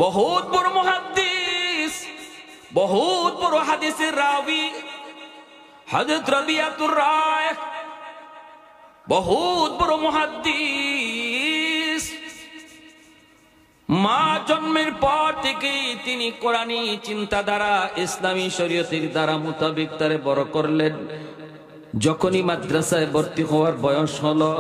বহুত বড় মুহাদ্দিস, বহুত বড় হাদিসের রাবি হযরত রবিয়াতুর রায়, বহুত বড় মুহাদ্দিস। মা জন্মের পর থেকে তিনি কোরআনী চিন্তাধারা, ইসলামী শরীয়তের দ্বারা মোতাবেক তারে বড় করলেন। যখনই মাদ্রাসায় ভর্তি হওয়ার বয়স হলো,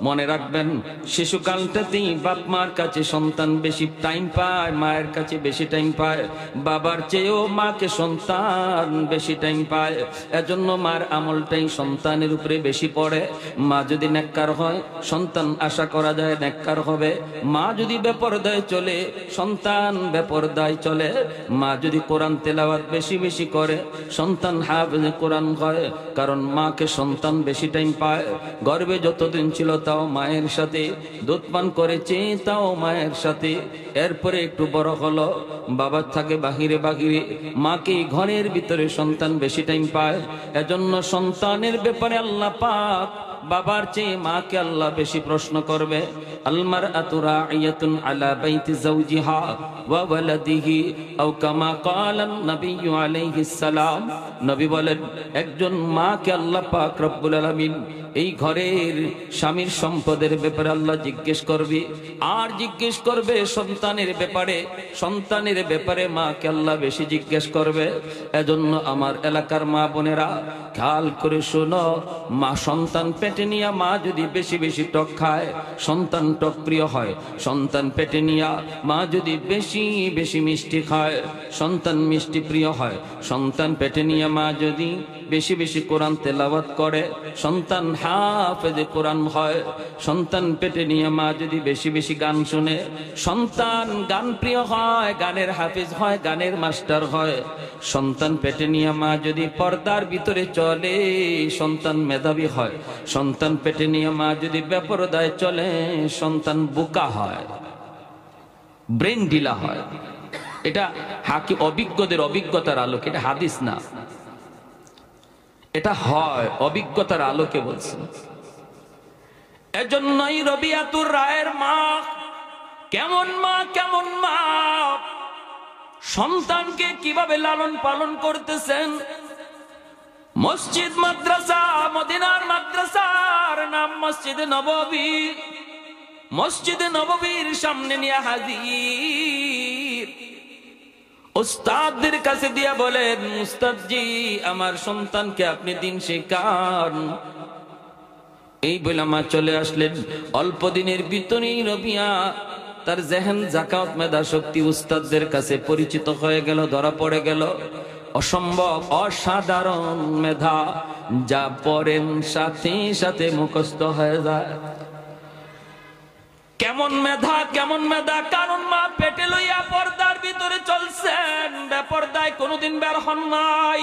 মনে রাখবেন শিশুকালটাতেই বাপ মার কাছে সন্তান বেশি টাইম পায়, মায়ের কাছে বেশি টাইম পায়, বাবার চেয়েও মাকে সন্তান বেশি টাইম পায়। এজন্য মার আমলটাই সন্তানের উপরে বেশি পড়ে। মা যদি নেককার হয়, সন্তান আশা করা যায় নেককার হবে। মা যদি বেপরদায় চলে, সন্তান বেপরদায় চলে। মা যদি কোরআন তেলাওয়াত বেশি বেশি করে, সন্তান হাফেজে কোরআন হয়। কারণ মাকে সন্তান বেশি টাইম পায়। গর্ভে যতদিন ছিল তাও মায়ের সাথে, দুধ পান করেছে তাও মায়ের সাথে। এরপরে একটু বড় হলো, বাবার থাকে বাহিরে বাহিরে, মাকে ঘরের ভিতরে সন্তান বেশি টাইম পায়। এজন্য সন্তানের ব্যাপারে আল্লাহ পাক বাবার চেয়ে মাকে আল্লাহ বেশি প্রশ্ন করবে। আল মারআতু রাইয়াতুন আলা বাইতি যাওজিহা ওয়া ওয়ালাদিহি আও কামা ক্বালা নবী আলাইহিস সালাম। নবী বলেন, একজন মাকে আল্লাহ পাক রব্বুল আলামিন এই ঘরের স্বামীর সম্পদের ব্যাপারে আল্লাহ জিজ্ঞেস করবে, আর জিজ্ঞেস করবে সন্তানের ব্যাপারে। সন্তানের ব্যাপারে মাকে আল্লাহ বেশি জিজ্ঞেস করবে। এজন্য আমার এলাকার মা বোনেরা খেয়াল করে শোনো, মা সন্তান পেটে নিয়া মা যদি বেশি বেশি টক খায়, সন্তান টক প্রিয় হয়। সন্তান পেটে নিয়া মা যদি বেশি বেশি মিষ্টি খায়, সন্তান মিষ্টি প্রিয় হয়। সন্তান পেটে নিয়া মা যদি বেশি বেশি কোরআন তেলাওয়াত করে, সন্তান হাফেজে কোরআন হয়। সন্তান পেটে নিয়ে মা যদি বেশি বেশি গান শুনে, সন্তান গান প্রিয় হয়, গানের হাফেজ হয়, গানের মাস্টার হয়। সন্তান পেটে নিয়ে মা যদি পর্দার ভিতরে চলে, সন্তান মেধাবী হয়। সন্তান পেটে নিয়ে মা যদি বেপরদায় চলে, সন্তান বোকা হয়, ব্রেন ঢিলা হয়। এটা হাকি অভিজ্ঞদের অভিজ্ঞতার আলোকে, এটা হাদিস না, এটা হয় অভিজ্ঞতার আলোকে বলছে। এজন্যই রবিয়াতুর রায়ের মা কেমন মা, কেমন মা, সন্তানকে কিভাবে লালন পালন করতেছেন। মসজিদ মাদ্রাসা, মদিনার মাদ্রাসার নাম মসজিদে নববী। মসজিদে নববীর সামনে নিয়ে হাজির, উস্তাদদের কাছে দিয়া বলেন, উস্তাদজি আমার সন্তানকে আপনি দিন শেখান। এই বলে মা চলে আসলেন। অল্প দিনের ভিতরেই রবিয়া তার জেহেন, জাকাত, মেধা শক্তি উস্তাদদের কাছে পরিচিত হয়ে গেল, ধরা পড়ে গেল। অসম্ভব অসাধারণ মেধা, যা পড়েন সাথে সাথে মুখস্থ হয়ে যায়। কেমন মেধা, কেমন মেধা, কারণ মা পেটে লইয়া পর্দার ভিতরে চলছেন, বেপর্দায় কোনোদিন বের হন নাই।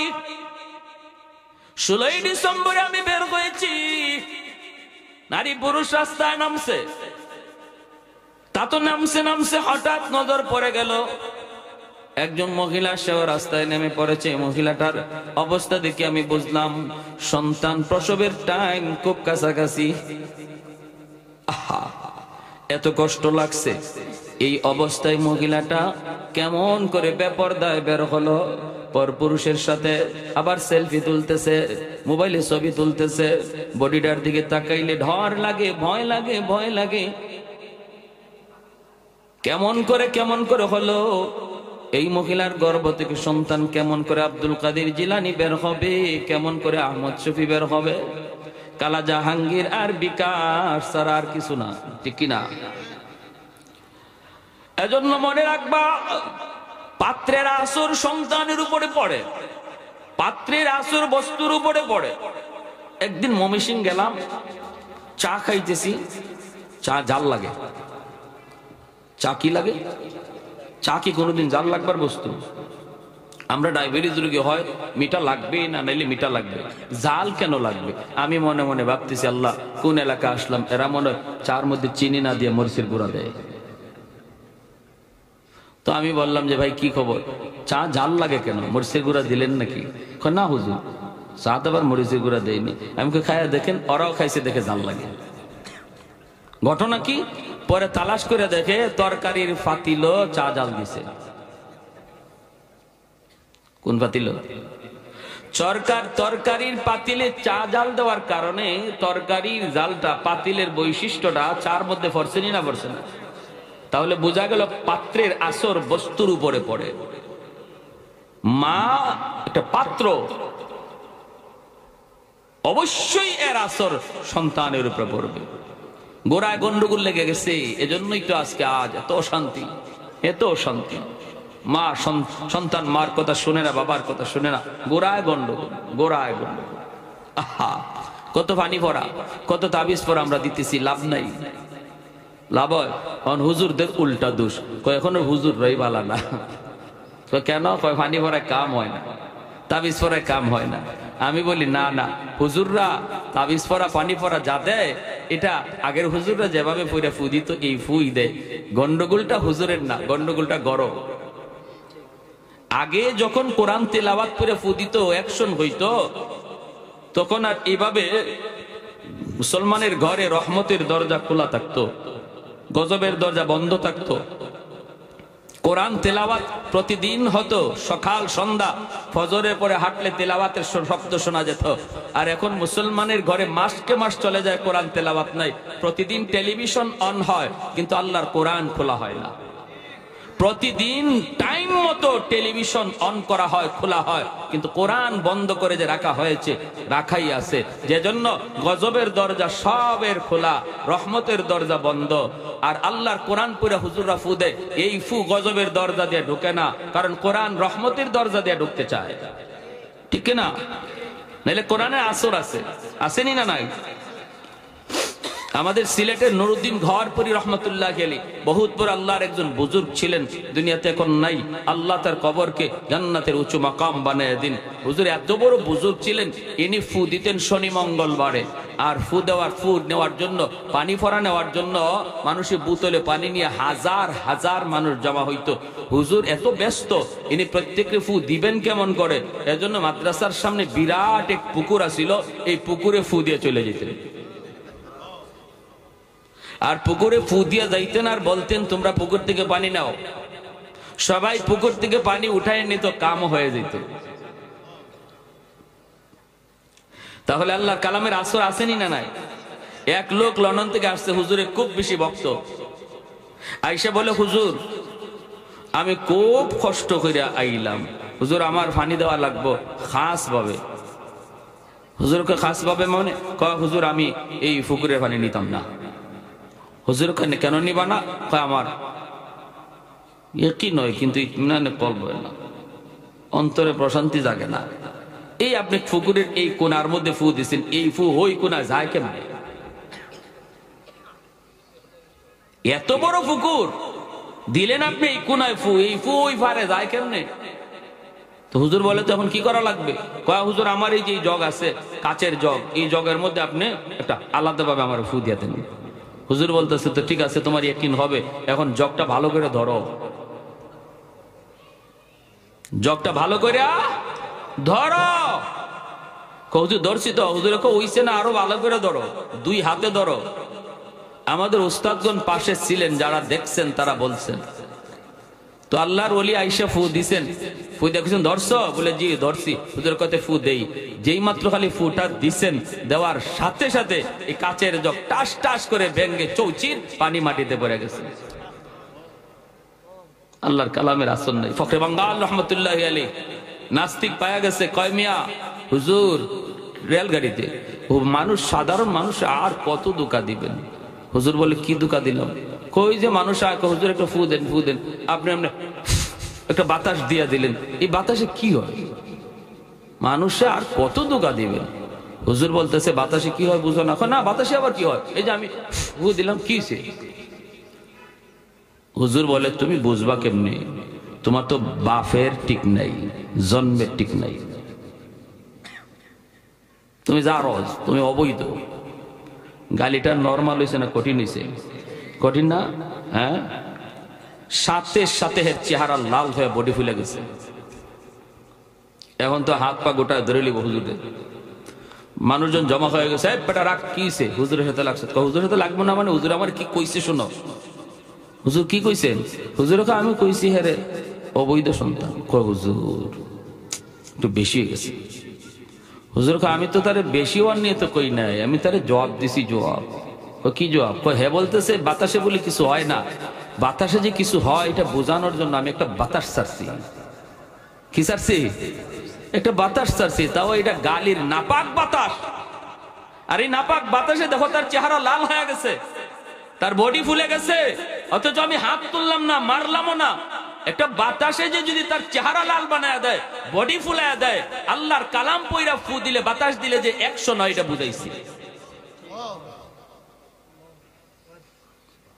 16 ডিসেম্বরে আমি বের হয়েছি, নারী পুরুষ রাস্তায় নামছে। তা তো নামছে নামছে, হঠাৎ নজর পড়ে গেল একজন মহিলা, সেও রাস্তায় নেমে পড়েছে। মহিলাটার অবস্থা দেখে আমি বুঝলাম সন্তান প্রসবের টাইম খুব কাছাকাছি। আহা, এত কষ্ট লাগছে। এই অবস্থায় মহিলাটা কেমন করে বেপরদায় বের হলো, পরপুরুষের সাথে আবার সেলফি তুলতেছে, মোবাইলে ছবি তুলতেছে। বডিটার দিকে তাকাইলে ডর লাগে, ভয় লাগে, ভয় লাগে। কেমন করে হলো এই মহিলার গর্ভ থেকে সন্তান? কেমন করে আব্দুল কাদের জিলানী বের হবে? কেমন করে আহমদ শফি বের হবে? কালা জাহাঙ্গীর আর বিকাশ ছাড়া আর কিছু না, ঠিক কিনা? এজন্য মনে রাখবা, পাত্রের আসর সন্তানের উপরে পড়ে, পাত্রের আসর বস্তুর উপরে পড়ে। একদিন ময়মনসিং গেলাম, চা খাইতেছি, চা জাল লাগে। চা কি লাগে? চা কি কোনোদিন জাল লাগবার বস্তু? আমরা ডায়াবেটিস রোগী হয় মিঠা লাগবে না, নাইলে মিঠা লাগবে, জাল কেন লাগবে? আমি মনে মনে ভাবতেছি, আল্লাহ কোন এলাকা আসলাম, এরা মনে হয় চার মধ্যে চিনি না দিয়ে মরিচের গুঁড়া দেয়। তো আমি বললাম যে ভাই কি খবর, চা জাল লাগে কেন, মরিচের গুঁড়া দিলেন নাকি? না হুজুর, চা তো আবার মরিচের গুঁড়া দেয়নি। আমি খাইয়া দেখেন, ওরাও খাইছে, দেখে জাল লাগে। ঘটনা কি? পরে তালাশ করে দেখে তরকারির পাতিল চা জাল দিছে। কোন পাতিল? তরকারির পাতিলে চা জাল দেওয়ার কারণে তরকারির জালটা, পাতিলের বৈশিষ্ট্যটা চার মধ্যে পড়ছেনি না পড়ছে না? তাহলে বোঝা গেল পাত্রের আসর বস্তুর উপরে পড়ে। মা একটা পাত্র, অবশ্যই এর আসর সন্তানের উপরে পড়বে। গোড়ায় গন্ডগোল লেগে গেছে, এজন্যই তো আজকে আজ এত অশান্তি, এত অশান্তি। মা সন্তান মার কথা শুনে না, বাবার কথা শুনে না, গোড়ায় গন্ডগোল, গোড়ায় গন্ডগোল। আহা, কত পানি ভরা, কত তাবিজ পরা আমরা দিতেছি, লাভ নাই, লাভ হয়? এখন হুজুরদের উল্টা দোষ, এখন হুজুর রই বালা না। কেন? পানি ভরায় কাম হয় না, তাবিজ পরায় কাম হয় না। আমি বলি না না, হুজুররা তাবিজ পরা পানি পরা যা দেয়, এটা আগের হুজুররা যেভাবে পইরা ফু দিত, এই ফুই দেয়। গন্ডগোলটা হুজুরের না, গন্ডগোলটা গরম। আগে যখন কোরআন তেলাওয়াত করে ফু দিত, অ্যাকশন হইতো, তখন আর এইভাবে মুসলমানের ঘরে রহমতের দরজা খোলা থাকতো, গজবের দরজা বন্ধ থাকতো। কোরআন তেলাওয়াত প্রতিদিন হতো, সকাল সন্ধ্যা, ফজরের পরে হাঁটলে তেলাওয়াতের শব্দ শোনা যেত। আর এখন মুসলমানের ঘরে মাসকে মাস চলে যায়, কোরআন তেলাওয়াত নাই। প্রতিদিন টেলিভিশন অন হয়, কিন্তু আল্লাহর কোরআন খোলা হয় না। প্রতিদিন টাইম মতো টেলিভিশন অন করা হয়, খোলা হয়, কিন্তু কোরআন বন্ধ করে যে রাখা হয়েছে, রাখাই আছে। যে জন্য গজবের দরজা সবের খোলা, রহমতের দরজা বন্ধ। আর আল্লাহর কোরআন পড়ে হুজুররা ফু দেয়, এই ফু গজবের দরজা দিয়ে ঢুকে না, কারণ কোরআন রহমতের দরজা দিয়ে ঢুকতে চায়, ঠিক না? নাহলে কোরআনে আসর আছে, আসেনি না? নাই। আমাদের সিলেটের নুরুদ্দিন ঘরপুরি রহমতুল্লাহ আলাইহি বহুত বড় আল্লাহর একজন বুজুর্গ ছিলেন, দুনিয়াতে এখন নাই। আল্লাহ তার কবরকে জান্নাতের উঁচু মাকাম বানিয়ে দিন। হুজুর এত বড় বুজুর্গ ছিলেন, ইনি ফু দিতেন শনি মঙ্গলবারে। আর ফু নেওয়ার জন্য, পানি ফোরা নেওয়ার জন্য মানুষের বোতলে পানি নিয়ে হাজার হাজার মানুষ জমা হইতো। হুজুর এত ব্যস্ত, ইনি প্রত্যেককে ফু দিবেন কেমন করে, এজন্য মাদ্রাসার সামনে বিরাট এক পুকুর আছিল, এই পুকুরে ফু দিয়ে চলে যেতেন। আর পুকুরে ফু দিয়া যাইতেন আর বলতেন, তোমরা পুকুর থেকে পানি নাও। সবাই পুকুর থেকে পানি উঠায় নিত, কাম হয়ে যেত। তাহলে আল্লাহর কালামের আসর আসেনি না? নাই। এক লোক লন্ডন থেকে আসছে, হুজুরে খুব বেশি ভক্ত। আইসা বলে, হুজুর আমি খুব কষ্ট করে আইলাম, হুজুর আমার পানি দেওয়া লাগবো খাস ভাবে। হুজুরকে খাস ভাবে মানে কয়, হুজুর আমি এই পুকুরের পানি নিতাম না। হুজুর কেন নিবা না? আমার কি নয়, কিন্তু ইতমিনানে কলব না, অন্তরে প্রশান্তি জাগে না। এই আপনি পুকুরের এই কোনার মধ্যে ফু দিচ্ছেন, এই ফু ওই কোনা যায় কেমন? এত বড় পুকুর দিলেন আপনি, এই কোনায় ফু, এই ফু ওই পারে যায় কেমনে? তো হুজুর বলে, তো এখন কি করা লাগবে? কয়, হুজুর আমার এই যে জগ আছে, কাচের জগ, এই জগের মধ্যে আপনি একটা আলাদাভাবে আমার ফু দিয়ে দেন। হুজুর বলতেছে, তো ঠিক আছে, তোমার ইয়াকিন হবে, এখন জগটা ভালো করে ধরো, জগটা ভালো করে ধরো। হুজুর ধরছি তো। হুজুর ওইছে না, আরো ভালো করে ধরো, দুই হাতে ধরো। আমাদের উস্তাদগণ পাশে ছিলেন, যারা দেখছেন তারা বলছেন। তো আল্লাহর ওলি আইসা ফু দিছেন, ফু দেখছেন, ধরছো? বলে জি ধরছি। হুজুর কথা ফু দেই, যেই মাত্র খালি ফুটা দিছেন, দেওয়ার সাথে সাথে এই কাচের জগ টাস টাস করে ভেঙ্গে চৌচির পানি মাটিতে পড়ে গেছে। আল্লাহর কালামের আসর নাই। ফখরে বাঙ্গাল রহমতুল্লাহি আলাইহি নাস্তিক পায়া গেছে, কয় মিয়া হুজুর রেলগাড়িতে মানুষ, সাধারণ মানুষ আর কত ধোঁকা দিবেন? হুজুর বলে, কি ধোঁকা দিলাম? কই যে মানুষ আয়, হুজুর একটা ফু দেন, ফু দেন। আপনি একটা বাতাস দিয়া দিলেন, এই বাতাসে কি হয়? মানুষে আর কত ধোঁকা দিবেন? হুজুর বলতেছে, বাতাসে কি হয় বুঝো না? না, বাতাসে আবার কি হয়? এই যে আমি ফু দিলাম, কি সে? হুজুর বলে, তুমি বুঝবা কেমনি? তোমার তো বাপের ঠিক নাই, জন্মের ঠিক নাই, তুমি জারজ, তুমি অবৈধ। গালিটা নরমাল হয়েছে না কঠিন হয়েছে? কঠিন না? হ্যাঁ, সাথে সাথে চেহারা লাল হয়ে বডি ফুলে গেছে। এখন তো হাত পা গোটা ধরে লিব হুজুরে, মানুষজন জমা হয়ে গেছে, বেটা রাগ কিছে, হুজুরের সাথে লাগছে। হুজুরের সাথে লাগবো না মানে? হুজুর আমার কি কইছে শোনো। হুজুর কি কইছেন? হুজুর আমি কইছি হেরে অবৈধ সন্তান। হুজুর একটু বেশি হয়ে গেছে। হুজুর আমি তো তারে বেশি ওয়ার নিয়ে তো কই নাই, আমি তারে জবাব দিছি। জবাব কি জবাব? হ্যাঁ বলতেছে বাতাসে বলে কিছু হয় না, বাতাসে যে কিছু হয় এটা বোঝানোর জন্য আমি একটা বাতাস ছাড়ছি। কি ছাড়ছি? একটা বাতাস ছাড়ছি, তাও এটা গালির নাপাক বাতাস। আর এই নাপাক বাতাসে দেখো তার চেহারা লাল হয়ে গেছে, তার বডি ফুলে গেছে, অথচ আমি হাত তুললাম না, মারলামও না। একটা বাতাসে যে যদি তার চেহারা লাল বানায় দেয়, বডি ফুলায় দেয়, আল্লাহর কালাম পয়রা ফু দিলে, বাতাস দিলে যে 100 নয়, এটা বুঝাইছি।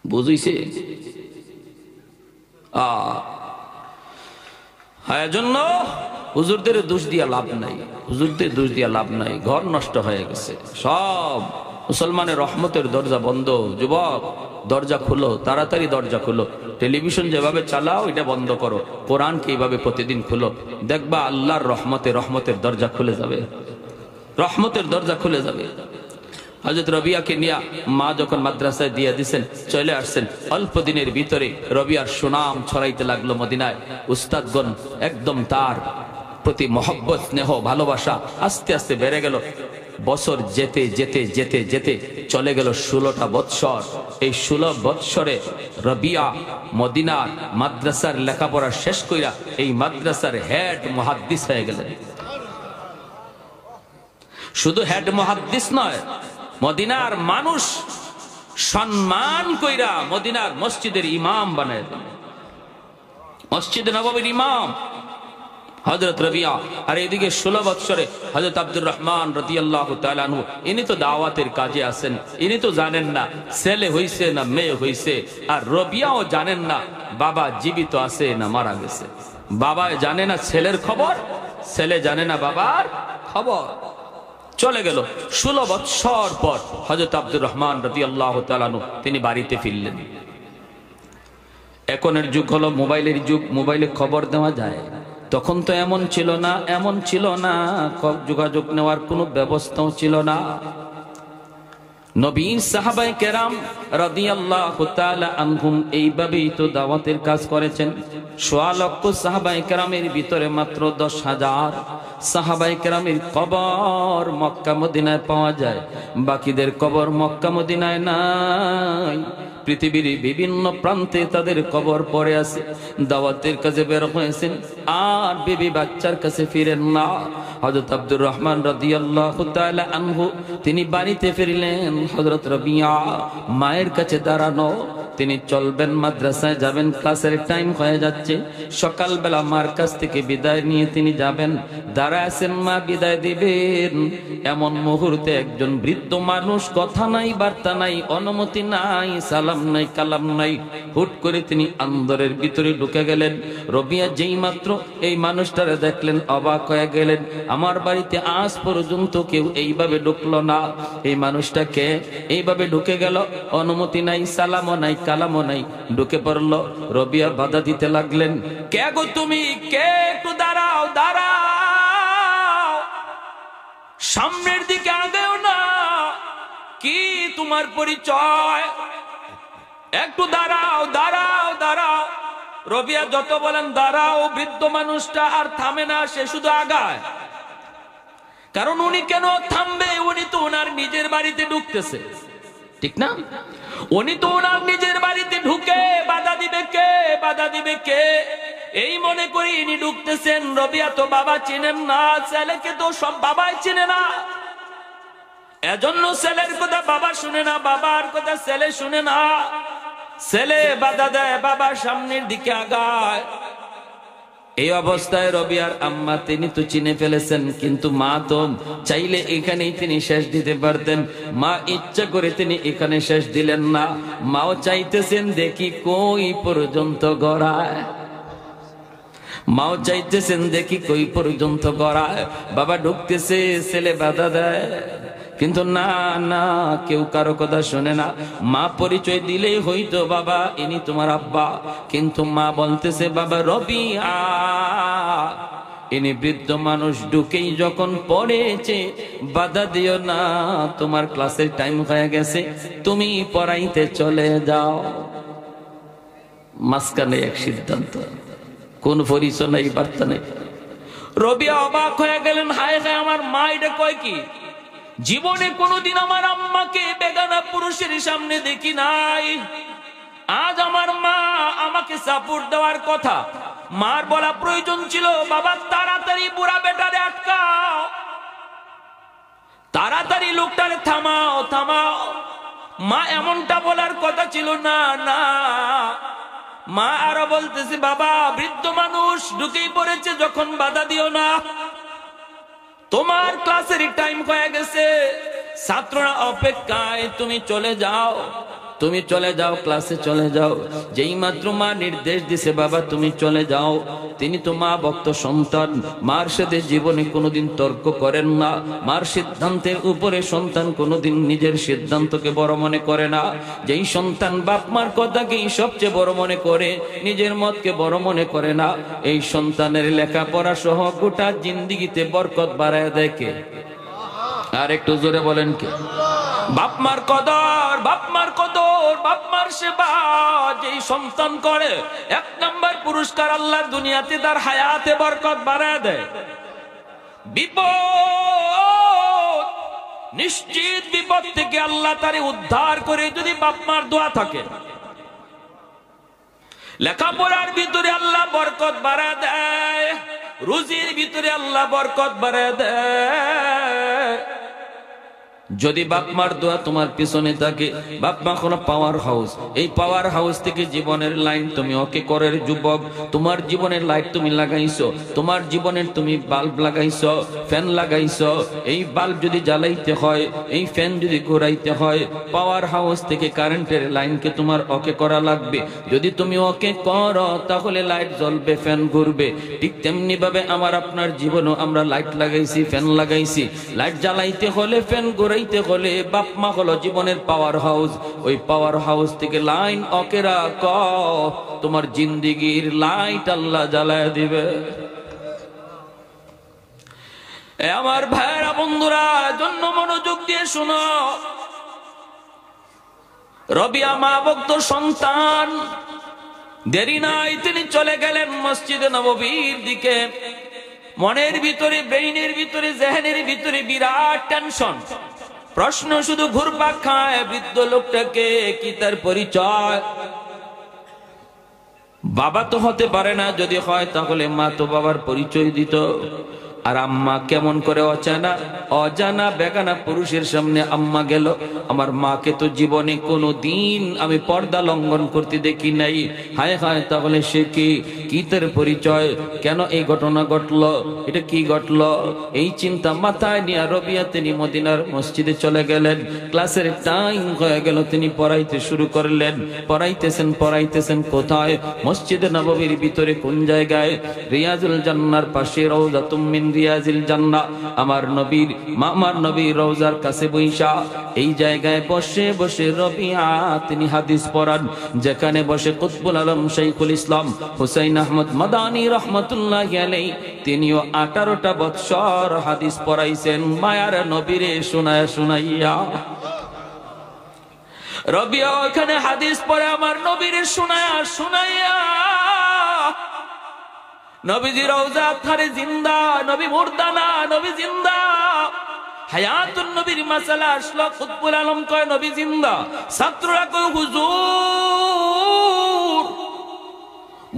বুঝাইছে? এজন্য হুজুরদের দোষ দিয়া লাভ নাই, হুজুরদের দোষ দিয়া লাভ নাই। ঘর নষ্ট হয়ে গেছে, সব মুসলমানের রহমতের দরজা বন্ধ। যুবক দরজা খুলো, তাড়াতাড়ি দরজা খুলো। টেলিভিশন যেভাবে চালাও এটা বন্ধ করো, কোরআনকে এইভাবে প্রতিদিন খুলো, দেখবা আল্লাহর রহমতের দরজা খুলে যাবে, রহমতের দরজা খুলে যাবে। হযরত রবিয়াকে নিয়ে মা যখন মাদ্রাসায় দিয়ে দিছেন, চলে আসছেন, অল্প দিনের ভিতরে রবিয়ার সুনাম ছড়াইতে লাগলো মদিনায়। উস্তাদগণ একদম তার প্রতি মহব্বত, স্নেহ, ভালোবাসা আস্তে আস্তে বেড়ে গেল। বছর যেতে যেতে যেতে যেতে চলে গেল 16টা বৎসর। এই 16 বৎসরে রবিয়া মদিনার মাদ্রাসার লেখাপড়া শেষ কইরা এই মাদ্রাসার হেড মুহাদ্দিস হয়ে গেলেন। শুধু হেড মুহাদ্দিস নয়, মদিনার মানুষ সম্মান কইরা মদিনার মসজিদের ইমাম বানায় দিলেন, মসজিদে নববীর ইমাম হযরত রবিয়া। আর এদিকে 16 বৎসরে হযরত আব্দুর রহমান রাদিয়াল্লাহু তাআলা আনহু, ইনি তো দাওয়াতের কাজে আছেন, ইনি তো জানেন না ছেলে হইছে না মেয়ে হইছে। আর রবিয়াও জানেন না বাবা জীবিত আছে না মারা গেছে। বাবা জানে না ছেলের খবর, ছেলে জানে না বাবার খবর। চলে গেল 16 বৎসর পর হযরত আব্দুর রহমান রাদিয়াল্লাহু তাআলা আনহু তিনি বাড়িতে ফিরলেন। এখনের যুগ হলো মোবাইলের যুগ, মোবাইলে খবর দেওয়া যায়। তখন তো এমন ছিল না, যোগাযোগ নেওয়ার কোনো ব্যবস্থাও ছিল না। নবীন সাহাবায়ে কেরাম রাদিয়াল্লাহু তাআলা আনহুম এইভাবেই তো দাওয়াতের কাজ করেছেন। 1.25 লক্ষ সাহাবায়ে কেরামের ভিতরে মাত্র 10,000 সাহাবায়ে কেরামের কবর মক্কা মদিনায় পাওয়া যায়, বাকিদের কবর মক্কা মদিনায় নাই। পৃথিবীর বিভিন্ন প্রান্তে তাদের কবর পড়ে আছে। দাওয়াতের কাজে বের হয়েছেন আর বিবি বাচ্চার কাছে ফিরেন না। হযরত আব্দুর রহমান রাদিয়াল্লাহু তাআলা আনহু তিনি বাড়িতে ফিরলেন। হযরত রবিয়া মায়ের কাছে দাঁড়ানো, তিনি চলবেন, মাদ্রাসায় যাবেন, ক্লাসের টাইম হয়ে যাচ্ছে। সকালবেলা মার কাছ থেকে বিদায় নিয়ে তিনি যাবেন, দাঁড়ায় আছেন, মা বিদায় দিবেন। এমন মুহূর্তে একজন বৃদ্ধ মানুষ, কথা নাই বার্তা নাই, অনুমতি নাই, সালাম নাই, কালাম নাই, হুট করে তিনি আন্দরের ভিতরে ঢুকে গেলেন। রবিয়া যেই মাত্র এই মানুষটারে দেখলেন অবাক হয়ে গেলেন। আমার বাড়িতে আজ পর্যন্ত কেউ এইভাবে ঢুকলো না, এই মানুষটাকে এইভাবে ঢুকে গেল, অনুমতি নাই, সালামও নাই, কালামও নাই, ঢুকে পড়লো। রবিয়া বাধা দিতে লাগলেন, কে গো তুমি, কে? একটু দাঁড়াও, দাঁড়াও, সামনের দিকে আগেও না, কি তোমার পরিচয়? একটু দাঁড়াও, দাঁড়াও, দাঁড়াও। রবিয়া যত বলেন দাঁড়াও, বৃদ্ধ মানুষটা আর থামে না, সে শুধু আগায়। কারণ উনি কেন থামবে? উনি তো ওনার নিজের বাড়িতে ঢুকতেছে, ঠিক না? উনি তো ওনার নিজের বাড়িতে ঢুকে বাধা দিবে কে? বাধা দিবে কে? এই মনে করি ইনি ঢুকতেছেন। রবিয়া তো বাবা চিনেন না, ছেলেকে তো সব বাবাই চিনে না, এজন্য ছেলের কথা বাবা শুনে না, বাবার কথা ছেলে শুনে না। ছেলে বাধা দেয়, বাবা সামনের দিকে আগায়। এই অবস্থায় রবিয়ার আম্মা তিনি তো চিনে ফেলেছেন, কিন্তু মা তো চাইলে এখানেই তিনি শেষ দিতে পারতেন। মা ইচ্ছা করে তিনি এখানে শেষ দিলেন না। মাও চাইতেছেন দেখি কই পর্যন্ত গড়ায়, মাও চাইতেছেন দেখি কই পর্যন্ত গড়ায়। বাবা ঢুকতেছে, ছেলে বাধা দেয়, কিন্তু না না, কেউ কারো কথা শোনে না। মা পরিচয় দিলেই হইতো, বাবা ইনি তোমার আব্বা। কিন্তু মা বলতেছে, বাবা রবিয়া, ইনি বৃদ্ধ মানুষ ঢুকেই যখন পড়েছে, বাধা দিও না, তোমার ক্লাসের টাইম হয়ে গেছে, তুমি পড়াইতে চলে যাও। মাঝখানে এক সিদ্ধান্ত, কোন পরিচয় নাই, বার্তা নেই। রবিয়া অবাক হয়ে গেলেন, হায় হায়, আমার মা এটা কয় কি? জীবনে কোনোদিন আমার আম্মাকে বেগানা পুরুষের সামনে দেখি নাই। আজ আমার মা আমাকে সাপোর্ট দেওয়ার কথা, মার বলা প্রয়োজন ছিল, বাবা তাড়াতাড়ি বুড়া বেটারে আটকাও, তাড়াতাড়ি লোকটারে থামাও থামাও। মা এমনটা বলার কথা ছিল না, না। মা আরো বলতেছে, বাবা বৃদ্ধ মানুষ ঢুকেই পড়েছে যখন, বাধা দিও না, তোমার ক্লাসের টাইম হয়ে গেছে, ছাত্ররা অপেক্ষায়, তুমি চলে যাও, তুমি চলে যাও, ক্লাসে চলে যাও। যেই মাত্র মা নির্দেশ দিছে, বাবা তুমি চলে যাও, তিনি তো মা ভক্ত সন্তান, মার সাথে জীবনে কোনোদিন তর্ক করেন না, মার সিদ্ধান্তের উপরে সন্তান কোনোদিন নিজের সিদ্ধান্তকে বড় মনে করে না। যেই সন্তান বাপ মার কথাকেই সবচেয়ে বড় মনে করে, নিজের মতকে বড় মনে করে না, এই সন্তানের লেখাপড়া সহ গোটা জিন্দিগিতে বরকত বাড়ায় দেয় কে? আর একটু জোরে বলেন কে? বাপ মার কদর, বাপ মার কদর, বাপ মার সেবা যেই সন্তান করে, 1 নম্বর পুরস্কার আল্লাহ দুনিয়াতে তার হায়াতে বরকত বাড়ায় দেয়। বিপদ, নিশ্চিত বিপদ থেকে আল্লাহ তারে উদ্ধার করে যদি বাপ মার দোয়া থাকে। লেখাপড়ার ভিতরে আল্লাহ বরকত বাড়ায় দেয়, রুজির ভিতরে আল্লাহ বরকত বাড়ায় দেয়। যদি বাপ মার দোয়া তোমার পিছনে থাকে, বাপ মা কোনো পাওয়ার হাউস, এই পাওয়ার হাউস থেকে জীবনের লাইন তুমি ওকে করের যুবক, তোমার জীবনের লাইট তুমি লাগাইছো, তোমার জীবনের তুমি বাল্ব লাগাইছো, ফ্যান লাগাইছো, এই বাল্ব যদি জ্বালাইতে হয়, এই ফ্যান যদি ঘোরাইতে হয়, পাওয়ার হাউস থেকে কারেন্টের লাইনকে তোমার ওকে করা লাগবে। যদি তুমি ওকে করো তাহলে লাইট জ্বলবে, ফ্যান ঘুরবে। ঠিক তেমনি ভাবে আমার আপনার জীবনও আমরা লাইট লাগাইছি, ফ্যান লাগাইছি, লাইট জ্বালাইতে হলে, ফ্যান ঘুরাইতে হলে বাপ মা হলো জীবনের পাওয়ার হাউস। ওই পাওয়ার হাউস থেকে লাইন ওকে রাখ, তোমার জিন্দিগির লাইট আল্লাহ জ্বালায় দিবে। আমার ভাইরা বন্ধুরা, জন্য মনোযোগ দিয়ে শোনো। রবিয়া মা ভক্ত সন্তান, দেরি নাই, তিনি চলে গেলেন মসজিদে নববীর দিকে। মনের ভিতরে, ব্রেইনের ভিতরে, জেহেনের ভিতরে বিরাট টেনশন, প্রশ্ন শুধু ঘুরপাক খায়, বৃদ্ধ লোকটাকে কি তার পরিচয়? বাবা তো হতে পারে না, যদি হয় তাহলে মা তো বাবার পরিচয় দিত। আর আম্মা কেমন করে অজানা অজানা বেগানা পুরুষের সামনে আম্মা গেল? আমার মাকে তো জীবনে কোনো দিন আমি পর্দা লঙ্ঘন করতে দেখি নাই। হায় হায়, তাহলে সে কি তার পরিচয়? কেন এই ঘটনা ঘটলো? এটা কি ঘটলো? এই চিন্তা মাথায় নিয়ে রবিয়া তিনি মদিনার মসজিদে চলে গেলেন। ক্লাসের টাইম হয়ে গেল, তিনি পড়াইতে শুরু করলেন। পড়াইতেছেন কোথায়? মসজিদে নববীর ভিতরে। কোন জায়গায়? রিয়াজুল জান্নার পাশে, রওজাতুম মিন রিয়াজিল জান্নাহ। আমার নবীর রওজার কাছে বৈশা এই জায়গায় বসে বসে রবিয়া তিনি হাদিস পড়ান, যেখানে বসে কুতবুল আলম শাইখুল ইসলাম হুসাইন আহমদ মাদানী রাহমাতুল্লাহি আলাইহি তিনিও 18টা বৎসর হাদিস পড়াইছেন মায়ার নবীরে শুনাইয়া। রবিয়া ওখানে হাদিস পড়ে আমার নবীরে শুনাইয়া নবীজি রওজা থারে জিন্দা, নবী মুর্দা না, নবী জিন্দা। হায়াতুন নবীর মাসালা আসলো, কুতবুল আলম কয় নবী জিন্দা। ছাত্ররা কয় হুজুর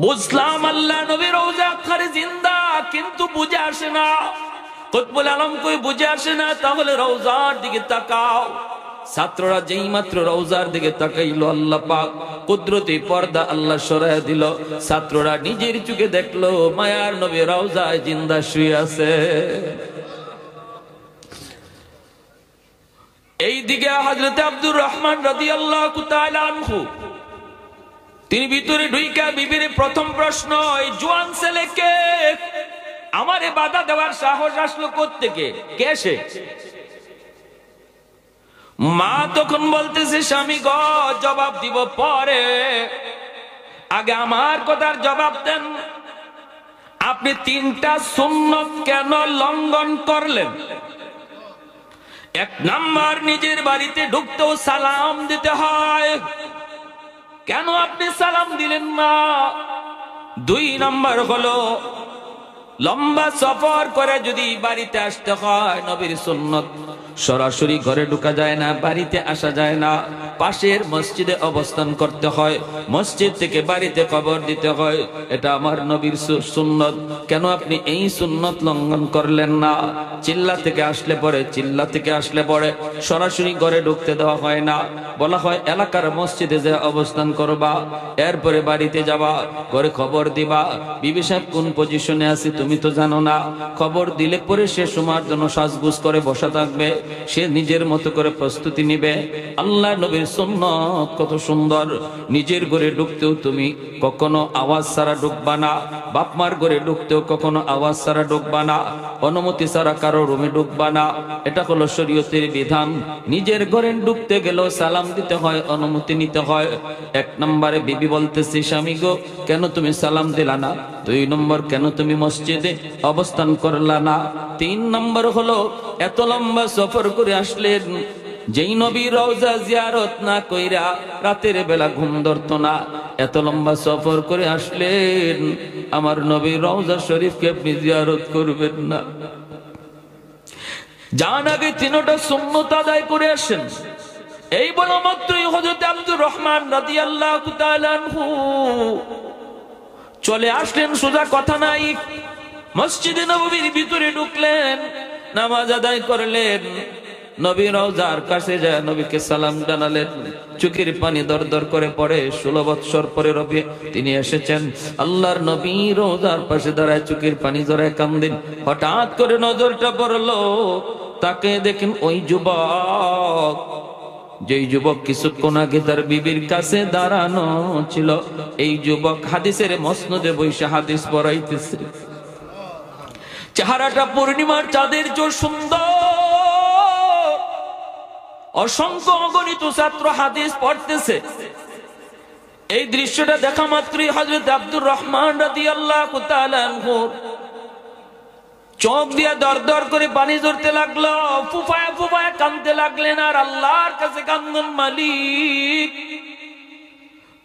বুঝলাম আল্লাহ নবী রওজা থারে জিন্দা, কিন্তু বুঝে আসে না। কুতবুল আলম কয় বুঝে আসে না, তাহলে রওজার দিকে তাকাও। ছাত্ররা যেই মাত্র রওজার দিকে তাকাইলো, আল্লাহ পাক কুদরতি পর্দা আল্লাহ সরায় দিল। ছাত্ররা নিজের চোখে দেখলো মায়ার নবী রওজায় জিন্দা শুয়ে আছে। এই দিকে হযরত আব্দুর রহমান রাদিয়াল্লাহু তাআলা আনহু তিনি ভিতরে ঢুইকা বিবির প্রথম প্রশ্ন, এই জোয়ান ছেলেকে আমারে বাধা দেওয়ার সাহস আসলো কোত্থেকে? কে সে? মা তখন বলতেছে, স্বামী গো, জবাব দিব পরে, আগে আমার কথার জবাব দেন। আপনি তিনটা সুন্নত কেন লঙ্ঘন করলেন? এক নাম্বার, নিজের বাড়িতে ঢুকতেও সালাম দিতে হয়, কেন আপনি সালাম দিলেন না? দুই নাম্বার হলো, লম্বা সফর করে যদি বাড়িতে আসতে হয়, নবীর সুন্নত সরাসরি ঘরে ঢোকা যায় না, বাড়িতে আসা যায় না, পাশের মসজিদে অবস্থান করতে হয়, মসজিদ থেকে বাড়িতে খবর দিতে হয়, এটা আমার নবীর সুন্নত। কেন আপনি এই সুন্নত লঙ্ঘন করলেন না? চিল্লা থেকে আসলে পরে সরাসরি ঘরে ঢুকতে দেওয়া হয় না, বলা হয় এলাকার মসজিদে যে অবস্থান করবা, এরপরে বাড়িতে যাবা, ঘরে খবর দিবা, বিবি সাহেব কোন পজিশনে আছে তুমি তো জানো না, খবর দিলে পরে সে সময়ের জন্য সাজগুজ করে বসা থাকবে, সে নিজের মতো করে প্রস্তুতি নিবে। আল্লাহ নবীর সুন্নাত কত সুন্দর। নিজের ঘরে ঢুকতেও তুমি কখনো আওয়াজ ছাড়া ঢুকবা না, বাপ মার ঘরে ঢুকতেও কখনো আওয়াজ ছাড়া ঢুকবা না, অনুমতি ছাড়া কারো রুমে ঢুকবা না, এটা হলো শরীয়তের বিধান। নিজের ঘরে ঢুকতে গেলেও সালাম দিতে হয়, অনুমতি নিতে হয়। এক নম্বরে বিবি বলতেছি, স্বামী গো কেন তুমি সালাম দিলা না? দুই নম্বর, কেন তুমি মসজিদে অবস্থান করলা না? তিন নম্বর হলো, এত লম্বা সফর করে আসলেন, যেই নবী রওজা জিয়ারত না কইরা রাতের বেলা ঘুম ধরতো না, এত লম্বা সফর করে আসলেন, আমার নবী রওজা শরীফকে আপনি জিয়ারত করবেন না? যান আগে তিনটা সুন্নত আদায় করে আসেন। এই বলা মাত্রই হযরত আব্দুর রহমান রাদিয়াল্লাহু তাআলা আনহু চলে আসলেন, সোজা কথা নাই, মসজিদে নববীর ভিতরে ঢুকলেন, নামাজ আদায় করলেন, নবী রওজার কাছে যায় নবীকে সালাম জানালেন, চোখের পানি দর দর করে পড়ে। 16 বৎসর পরে রবি তিনি এসেছেন, আল্লাহর নবী রওজার পাশে দাঁড়ায় চোখের পানি জড়ায় কান্দেন। হঠাৎ করে নজরটা পড়লো, তাকে দেখেন ওই যুবক, যেই যুবক কিছুক্ষণ আগে তার বিবির কাছে দাঁড়ানো ছিল, এই যুবক হাদিসের মসনদে বসে হাদিস পড়াইতেছে। চেহারাটা পূর্ণিমার চাঁদের চেয়ে সুন্দর, অসংখ্য অগণিত ছাত্র হাদিস পড়তেছে। এই দৃশ্যটা দেখা মাত্রই হযরত আব্দুর রহমান রাদিয়াল্লাহু তাআলা আনহু চোখ দিয়ে দর দর করে পানি ঝরতে লাগলো, ফুফায়া ফুফায়া কাঁদতে লাগলেন, আর আল্লাহর কাছে কান্দন, মালিক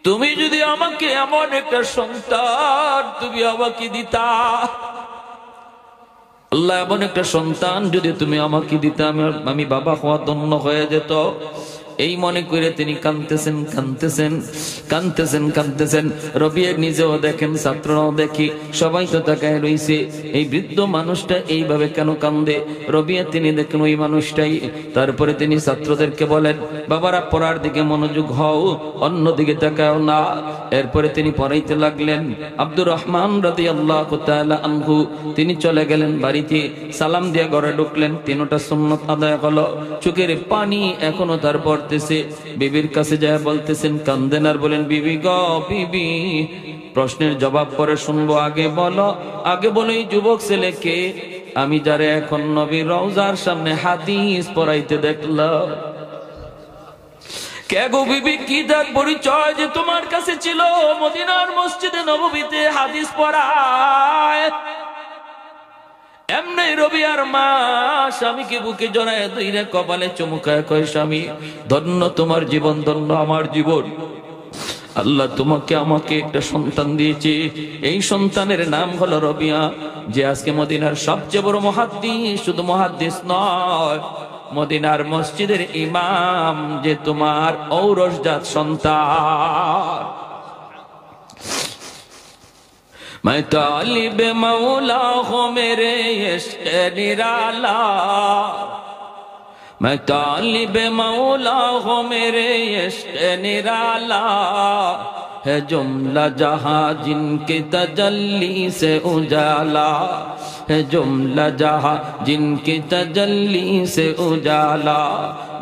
তুমি যদি আমাকে এমন একটা সন্তান তুমি আমাকে দিতা, আল্লাহ এমন একটা সন্তান যদি তুমি আমাকে দিতে, আমি বাবা হওয়া ধন্য হয়ে যেত। এই মনে করে তিনি কাঁদতেছেন। রবিয়া নিজেও দেখেন, ছাত্ররাও দেখি, সবাই তো তাকায় রইছে, এই বৃদ্ধ মানুষটা এইভাবে কেন কান্দে? রবিয়া তিনি দেখেন ওই মানুষটাই। তারপরে তিনি ছাত্রদেরকে বলেন, বাবারা পড়ার দিকে মনোযোগ হও, অন্যদিকে তাকাও না। এরপরে তিনি পড়াইতে লাগলেন। আব্দুর রহমান রাদিয়াল্লাহু তাআলা আনহু তিনি চলে গেলেন বাড়িতে, সালাম দিয়ে ঘরে ঢুকলেন, তিনটা সুন্নাত আদায় হলো, চোখের পানি এখনো তার পড়তেছে। বিবির কাছে যায় বলতেছেন, কান্দেন আর বলেন, বিবি গো বিবি, প্রশ্নের জবাব পরে শুনবো, আগে বলো এই যুবক ছেলেকে আমি যারে এখন নবীর রওজার সামনে হাদিস পড়াইতে দেখলাম, কে গো বিবি, কি তার পরিচয় যে তোমার কাছে ছিল মদিনার মসজিদে নববীতে হাদিস পড়ায়? এমনি রবিয়ার মা স্বামীকে বুকে জড়ায় ধরে কপালে চুমুকায় কয়, স্বামী ধন্য তোমার জীবন, ধন্য আমার জীবন, আল্লাহ তোমাকে আমাকে একটা সন্তান দিয়েছে, এই সন্তানের নাম হলো রবিয়া, যে আজকে মদিনার সবচেয়ে বড় মুহাদ্দিস, শুধু মুহাদ্দিস নয়, মদিনার মসজিদের ইমাম, যে তোমার ঔরসজাত সন্তান। मैं तालिब मौला हूँ मेरे इश्क़ निराला, मैं तालिब मौला हूँ मेरे इश्क़ निराला, है जुमला जहाँ जिनके तजल्ली से उजाला, है जुमला जहाँ जिनके तजल्ली से उजाला,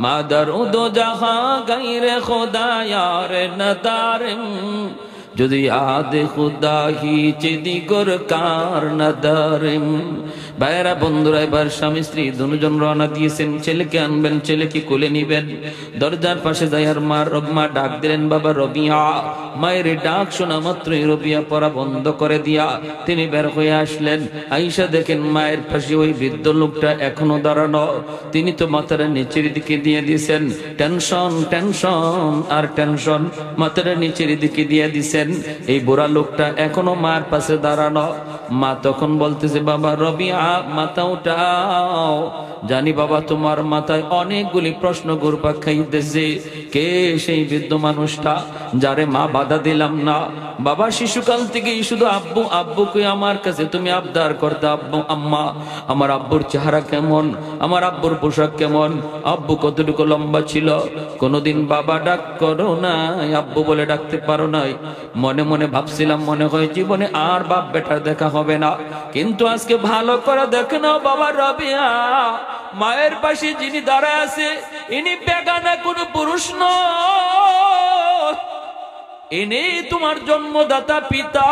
मादर दो जहाँ गैर खुदा यार नदारिम, যদি याद खुदा ही चिदी गुरकार नदारिम, ভাইয়েরা বন্ধুরা, এবার স্বামী স্ত্রী দুজন রওনা দিয়েছেন, ছেলেকে আনবেন, ছেলেকে কোলে নিবেন। দরজার পাশে যাই আর মা ডাক দিলেন, বাবা রবিয়া। মায়ের ডাক শোনা মাত্রই রবিয়া পড়া বন্ধ করে দিয়া তিনি বের হয়ে আসলেন। আয়েশা দেখেন মায়ের পাশে ওই বৃদ্ধ লোকটা এখনো দাঁড়ানো। তিনি তো মাথাটা নিচের দিকে দিয়ে দিয়েছেন, টেনশন টেনশন আর টেনশন, মাথাটা নিচের দিকে দিয়ে দিয়েছেন। এই বুড়া লোকটা এখনো মার পাশে দাঁড়ানো। মা তখন বলতেছে, বাবা রবিয়া মাথা উঠাও, জানি বাবা তোমার মাথায় অনেকগুলি প্রশ্ন ঘুরপাক খাইতেছে। কে সেই বৃদ্ধ মানুষটা যারে মা বাধা দিলাম না? বাবা শিশুকাল থেকেই শুধু আব্বু আব্বু কে আমার কাছে তুমি আবদার করতে, আব্বু আম্মা আমার আব্বুর চেহারা কেমন, আমার আব্বুর পোশাক কেমন, আব্বু কতটুকু লম্বা ছিল। কোনোদিন বাবা ডাক করো নাই, আব্বু বলে ডাকতে পারো নাই। মনে মনে ভাবছিলাম মনে হয় জীবনে আর বাপ বেটার দেখা হবে না, কিন্তু আজকে ভালো করে দেখে নাও বাবা রবিয়া, মায়ের পাশে যিনি দাঁড়ায় আছে ইনি বেগানা কোনো পুরুষ নয়, ইনি তোমার জন্মদাতা পিতা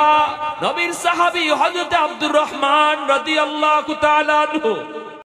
নবীর সাহাবী হযরত আব্দুর রহমান রাদিয়াল্লাহু তাআলা আনহু।